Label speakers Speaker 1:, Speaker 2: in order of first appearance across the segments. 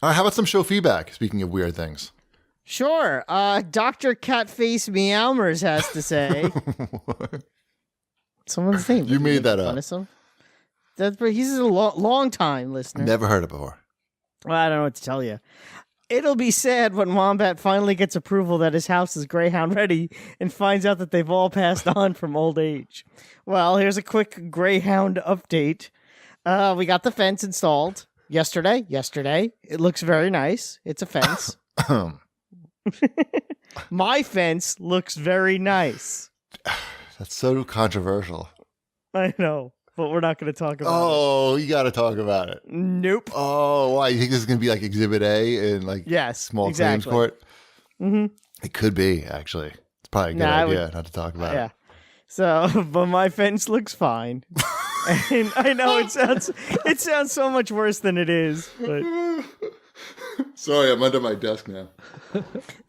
Speaker 1: All right, how about some show feedback? Speaking of weird things.
Speaker 2: Sure. Dr. Catface Meowmers has to say. Someone's name.
Speaker 1: You made that up.
Speaker 2: He's a long time listener.
Speaker 1: Never heard it before.
Speaker 2: Well, I don't know what to tell you. It'll be sad when Wombat finally gets approval that his house is Greyhound ready and finds out that they've all passed on from old age. Well, here's a quick Greyhound update. We got the fence installed yesterday. It looks very nice. It's a fence. My fence looks very nice.
Speaker 1: That's so controversial.
Speaker 2: I know, but we're not going to talk about it.
Speaker 1: Oh, you got to talk about it.
Speaker 2: Nope.
Speaker 1: Oh, why? You think this is going to be like Exhibit A in like small claims court?
Speaker 2: Mm-hmm.
Speaker 1: It could be, actually. It's probably a good idea not to talk about it.
Speaker 2: So, but my fence looks fine. And I know it sounds so much worse than it is, but
Speaker 1: sorry, I'm under my desk now.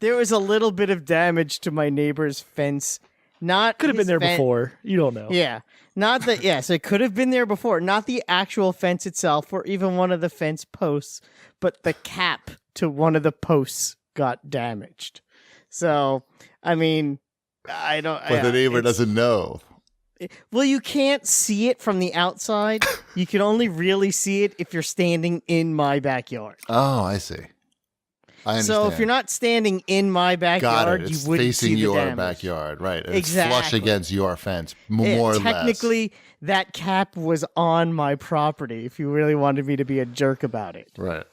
Speaker 2: There was a little bit of damage to my neighbor's fence.
Speaker 3: Could have been there before. You don't know.
Speaker 2: Yeah. Not that, yes, it could have been there before. Not the actual fence itself or even one of the fence posts, but the cap to one of the posts got damaged. So, I mean, I don't.
Speaker 1: But the neighbor doesn't know.
Speaker 2: Well, you can't see it from the outside. You can only really see it if you're standing in my backyard.
Speaker 1: Oh, I see. I understand.
Speaker 2: So if you're not standing in my backyard, you wouldn't
Speaker 1: facing
Speaker 2: see the
Speaker 1: your
Speaker 2: damage.
Speaker 1: backyard, right? It's
Speaker 2: Exactly.
Speaker 1: flush against your fence, more or less.
Speaker 2: Technically, that cap was on my property. If you really wanted me to be a jerk about it,
Speaker 1: Right.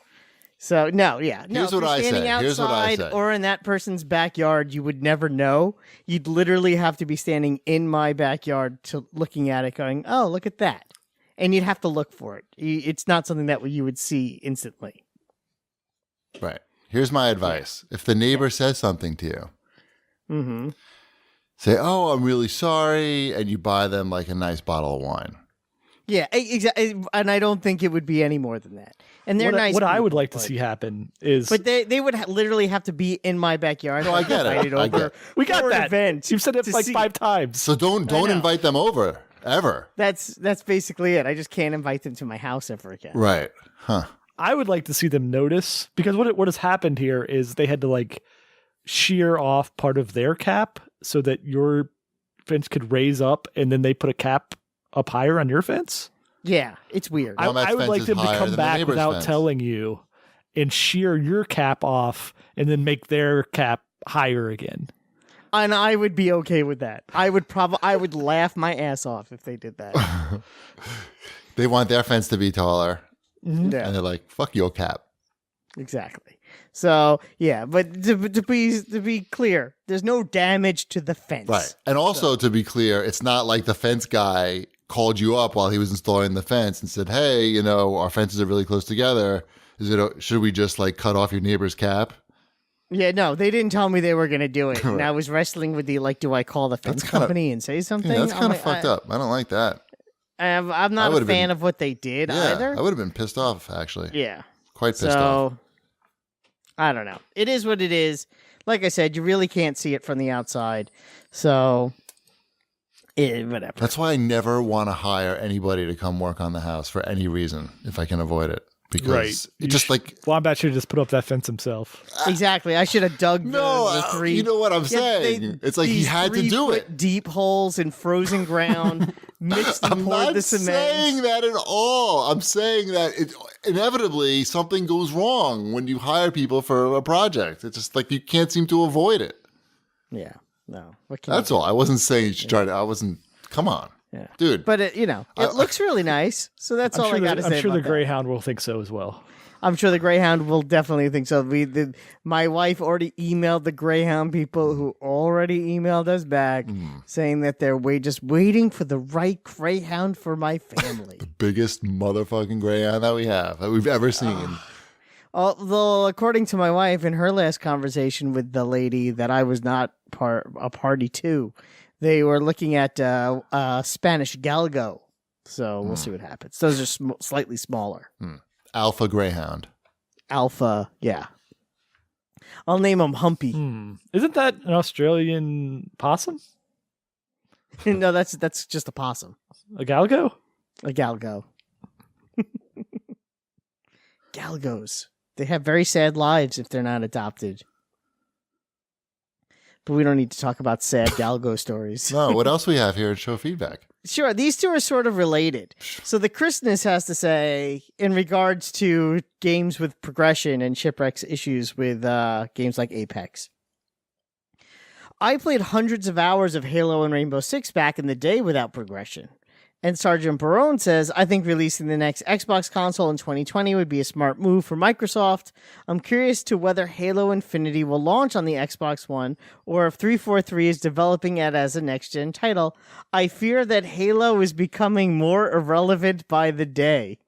Speaker 2: So no.
Speaker 1: Here's what I say. Here's what I say.
Speaker 2: Or in that person's backyard, you would never know. You'd literally have to be standing in my backyard looking at it, going, "Oh, look at that," and you'd have to look for it. It's not something that you would see instantly.
Speaker 1: Right. Here's my advice. If the neighbor says something to you, say, "Oh, I'm really sorry," and you buy them like a nice bottle of wine.
Speaker 2: Yeah, exactly. And I don't think it would be any more than that. And they're nice.
Speaker 3: What I would
Speaker 2: people,
Speaker 3: like to see happen is,
Speaker 2: but they would literally have to be in my backyard.
Speaker 1: No, I get it.
Speaker 3: We got that.
Speaker 2: Event
Speaker 3: You've said it like 5 times.
Speaker 1: So don't invite them over ever.
Speaker 2: That's basically it. I just can't invite them to my house ever again.
Speaker 1: Right. Huh.
Speaker 3: I would like to see them notice, because what has happened here is they had to like shear off part of their cap so that your fence could raise up, and then they put a cap up higher on your fence.
Speaker 2: Yeah, it's weird.
Speaker 3: I would like them to come back without telling you and shear your cap off and then make their cap higher again.
Speaker 2: And I would be okay with that. I would laugh my ass off if they did that.
Speaker 1: They want their fence to be taller.
Speaker 2: Yeah.
Speaker 1: And they're like, "Fuck your cap."
Speaker 2: Exactly. So yeah, but to be clear, there's no damage to the fence.
Speaker 1: Right. And also to be clear, it's not like the fence guy called you up while he was installing the fence and said, "Hey, our fences are really close together. Should we just like cut off your neighbor's cap?"
Speaker 2: Yeah, no, they didn't tell me they were going to do it. And I was wrestling with do I call the fence company and say something?
Speaker 1: Yeah, that's kind of fucked up. I don't like that.
Speaker 2: I'm not a fan of what they did either.
Speaker 1: I would have been pissed off, actually.
Speaker 2: Yeah.
Speaker 1: Quite pissed off.
Speaker 2: I don't know. It is what it is. Like I said, you really can't see it from the outside. So, whatever.
Speaker 1: That's why I never want to hire anybody to come work on the house for any reason, if I can avoid it. Because it just
Speaker 3: Wombat should just put up that fence himself.
Speaker 2: Exactly. I should have dug the 3.
Speaker 1: You know what I'm saying? It's like he had to do it.
Speaker 2: Deep holes in frozen ground, mixed and poured the cement.
Speaker 1: I'm not saying that at all. I'm saying that inevitably something goes wrong when you hire people for a project. It's just like you can't seem to avoid it.
Speaker 2: Yeah. No.
Speaker 1: That's all. I wasn't saying you should try to. Come on.
Speaker 2: Yeah.
Speaker 1: Dude.
Speaker 2: But it looks really nice. So that's all I got to say.
Speaker 3: I'm sure
Speaker 2: about
Speaker 3: the Greyhound will think so as well.
Speaker 2: I'm sure the Greyhound will definitely think so. My wife already emailed the Greyhound people who already emailed us back saying that they're just waiting for the right Greyhound for my family.
Speaker 1: The biggest motherfucking Greyhound that we've ever seen.
Speaker 2: Although, according to my wife, in her last conversation with the lady that I was not a party to, they were looking at Spanish Galgo. So we'll see what happens. Those are slightly smaller.
Speaker 1: Alpha Greyhound.
Speaker 2: Alpha, yeah. I'll name him Humpy.
Speaker 3: Isn't that an Australian possum?
Speaker 2: No, that's just a possum.
Speaker 3: A galgo?
Speaker 2: A galgo. Galgos. They have very sad lives if they're not adopted. But we don't need to talk about sad Galgo stories.
Speaker 1: No, what else we have here at Show Feedback?
Speaker 2: Sure, these two are sort of related. So the Christmas has to say, in regards to games with progression and Shipwreck's issues with games like Apex. I played hundreds of hours of Halo and Rainbow Six back in the day without progression. And Sergeant Barone says, I think releasing the next Xbox console in 2020 would be a smart move for Microsoft. I'm curious to whether Halo Infinity will launch on the Xbox One, or if 343 is developing it as a next-gen title. I fear that Halo is becoming more irrelevant by the day.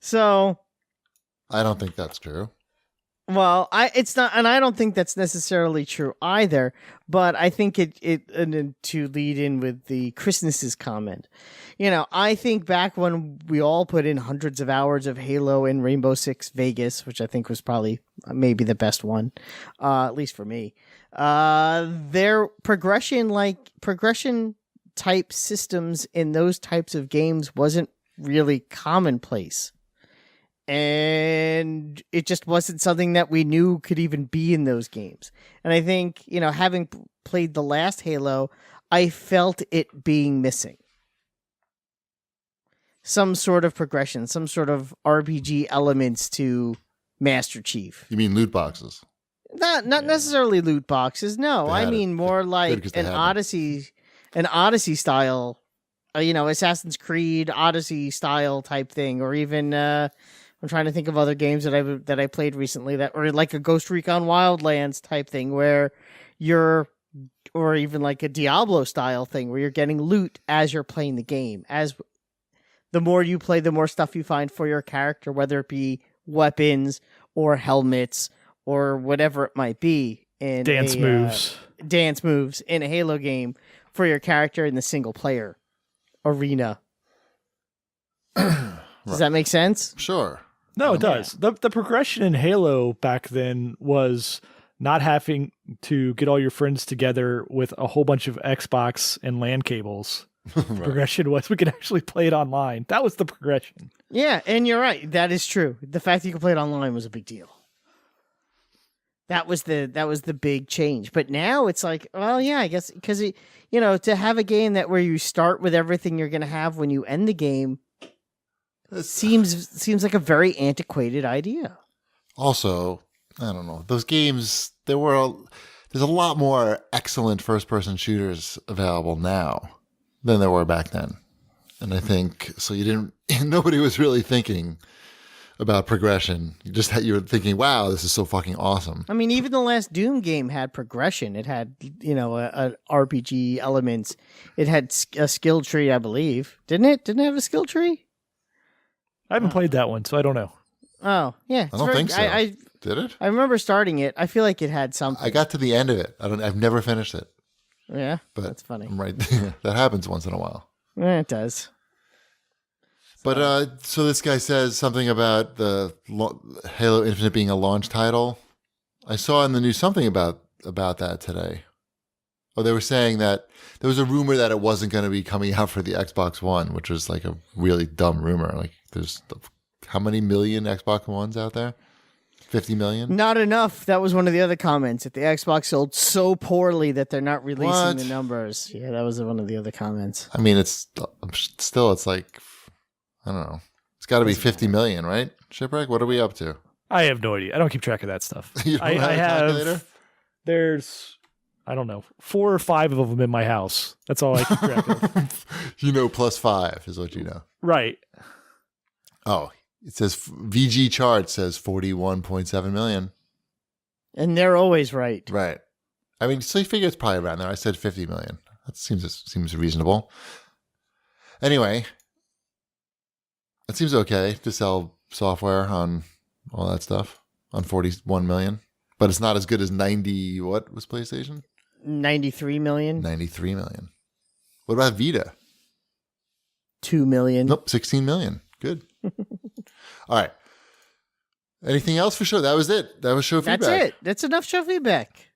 Speaker 2: So,
Speaker 1: I don't think that's true.
Speaker 2: well, it's not, and I don't think that's necessarily true either. But I think and to lead in with the Christmas's comment, I think back when we all put in hundreds of hours of Halo and Rainbow Six Vegas, which I think was probably maybe the best one, at least for me. Their progression type systems in those types of games wasn't really commonplace. And it just wasn't something that we knew could even be in those games. And I think, having played the last Halo, I felt it being missing. Some sort of progression, some sort of RPG elements to Master Chief.
Speaker 1: You mean loot boxes?
Speaker 2: Not necessarily loot boxes, no. I mean more like an Odyssey style, Assassin's Creed Odyssey style type thing, or even I'm trying to think of other games that I played recently or like a Ghost Recon Wildlands type thing or even like a Diablo style thing where you're getting loot as you're playing the game. As the more you play, the more stuff you find for your character, whether it be weapons or helmets or whatever it might be. In dance moves in a Halo game for your character in the single player arena. Does that make sense?
Speaker 1: Sure.
Speaker 3: No, it does. The progression in Halo back then was not having to get all your friends together with a whole bunch of Xbox and LAN cables. Right. Progression was we could actually play it online. That was the progression.
Speaker 2: Yeah, and you're right. That is true. The fact that you could play it online was a big deal. That was the big change. But now it's like, well, yeah, I guess because to have a game where you start with everything you're going to have when you end the game. It seems like a very antiquated idea.
Speaker 1: Also, I don't know. Those games, there's a lot more excellent first-person shooters available now than there were back then. And I think, so nobody was really thinking about progression. You were thinking, wow, this is so fucking awesome.
Speaker 2: I mean, even the last Doom game had progression. It had, a RPG elements. It had a skill tree, I believe. Didn't it? Didn't it have a skill tree?
Speaker 3: I haven't played that one, so I don't know.
Speaker 2: Oh, yeah.
Speaker 1: I don't think so. Did it?
Speaker 2: I remember starting it. I feel like it had something.
Speaker 1: I got to the end of it. I've never finished it.
Speaker 2: Yeah,
Speaker 1: but
Speaker 2: that's funny.
Speaker 1: I'm right. That happens once in a while.
Speaker 2: Yeah, it does.
Speaker 1: But so this guy says something about the Halo Infinite being a launch title. I saw in the news something about that today. Oh, they were saying that there was a rumor that it wasn't going to be coming out for the Xbox One, which was like a really dumb rumor. Like, there's how many million Xbox Ones out there? 50 million?
Speaker 2: Not enough. That was one of the other comments. That the Xbox sold so poorly that they're not releasing the numbers. Yeah, that was one of the other comments.
Speaker 1: I mean, it's like, I don't know. It's got to be 50 million, right? Shipwreck, what are we up to?
Speaker 3: I have no idea. I don't keep track of that stuff.
Speaker 1: You don't have a calculator?
Speaker 3: There's, I don't know, 4 or 5 of them in my house. That's all I keep track of.
Speaker 1: Plus 5 is what you know.
Speaker 3: Right.
Speaker 1: Oh, it says VG chart says 41.7 million.
Speaker 2: And they're always right.
Speaker 1: Right. I mean, so you figure it's probably around there. I said 50 million. That seems reasonable. Anyway, it seems okay to sell software on all that stuff on 41 million. But it's not as good as 90, what was PlayStation?
Speaker 2: 93 million.
Speaker 1: 93 million. What about Vita?
Speaker 2: 2 million.
Speaker 1: Nope, 16 million. Good. All right. Anything else for show? That was it. That was show feedback.
Speaker 2: That's it. That's enough show feedback.